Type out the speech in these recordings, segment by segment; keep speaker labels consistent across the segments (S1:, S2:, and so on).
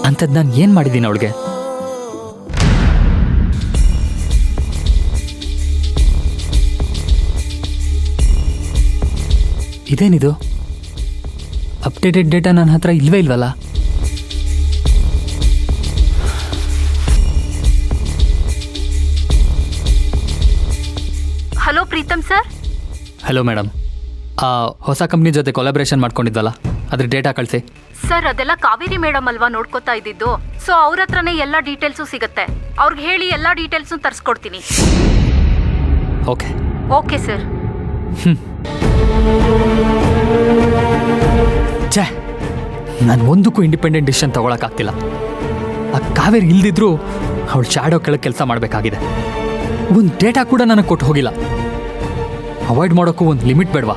S1: ಅಂಥದ್ದು ನಾನು ಏನು ಮಾಡಿದ್ದೀನಿ ಅವಳಿಗೆ? ಇದೇನಿದು? ಅಪ್ಡೇಟೆಡ್ ಡೇಟಾ ನನ್ನ ಹತ್ರ ಇಲ್ವೇ ಇಲ್ವಲ್ಲ?
S2: Hello Preetam sir.
S1: Hello madam, ಹೊಸ ಕಂಪ್ನಿ ಜೊತೆ ಕೊಲಾಬ್ರೇಷನ್ ಮಾಡ್ಕೊಂಡಿದ್ವಲ್ಲ, ಅದ್ರ ಡೇಟಾ ಕಳಿಸಿ.
S2: ಸರ್ ಅದೆಲ್ಲ ಕಾವೇರಿ ಮೇಡಮ್ ಅಲ್ವಾ ನೋಡ್ಕೋತಾ ಇದ್ದಿದ್ದು. ಸೊ ಅವ್ರ ಹತ್ರನೇ ಎಲ್ಲ ಡೀಟೇಲ್ಸು ಸಿಗುತ್ತೆ. ಅವ್ರಿಗೆ ಹೇಳಿ ಎಲ್ಲ ಡೀಟೇಲ್ಸು ತರಿಸ್ಕೊಡ್ತೀನಿ.
S1: Okay
S2: okay sir.
S1: ಛೇ, ನಾನು ಒಂದಕ್ಕೂ ಇಂಡಿಪೆಂಡೆಂಟ್ ಡಿಸಿಷನ್ ತೊಗೊಳಕ್ಕಾಗ್ತಿಲ್ಲ. ಆ ಕಾವೇರಿ ಇಲ್ದಿದ್ರು ಅವಳು ಶ್ಯಾಡೋ ಕೆಳಗೆ ಕೆಲಸ ಮಾಡಬೇಕಾಗಿದೆ. ಒಂದು ಡೇಟಾ ಕೂಡ ನನಗೆ ಕೊಟ್ಟು ಹೋಗಿಲ್ಲ. ಅವಾಯ್ಡ್ ಮಾಡೋಕ್ಕೂ ಒಂದು ಲಿಮಿಟ್ ಬೇಡವಾ?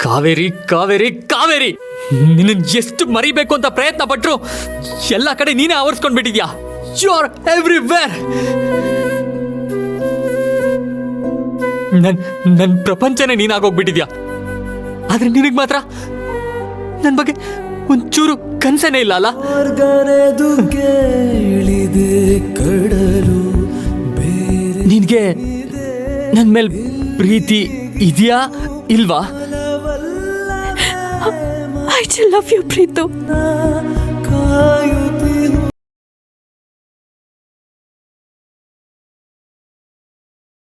S1: ಕಾವೇರಿ ಕಾವೇರಿ ಕಾವೇರಿ, ನಿನ್ನ ಎಷ್ಟು ಮರಿಬೇಕು ಅಂತ ಪ್ರಯತ್ನ ಪಟ್ರು ಎಲ್ಲ ಕಡೆ ನೀನೇ ಆವರಿಸ್ಕೊಂಡ್ಬಿಟ್ಟಿದ್ಯಾ. You are everywhere. ನನ್ನ ಪ್ರಪಂಚನೇ ನೀನಾಗೋಗ್ಬಿಟ್ಟಿದ್ಯಾ. ಆದ್ರೆ ನಿನಗೆ ಮಾತ್ರ ನನ್ನ ಬಗ್ಗೆ ಒಂಚೂರು ಕನ್ಸನೇ ಇಲ್ಲ ಅಲ್ಲ? ನಿನಗೆ ನನ್ನ ಮೇಲೆ ಪ್ರೀತಿ ಇದೆಯಾ ಇಲ್ವಾ?
S2: I still love you, Preetu.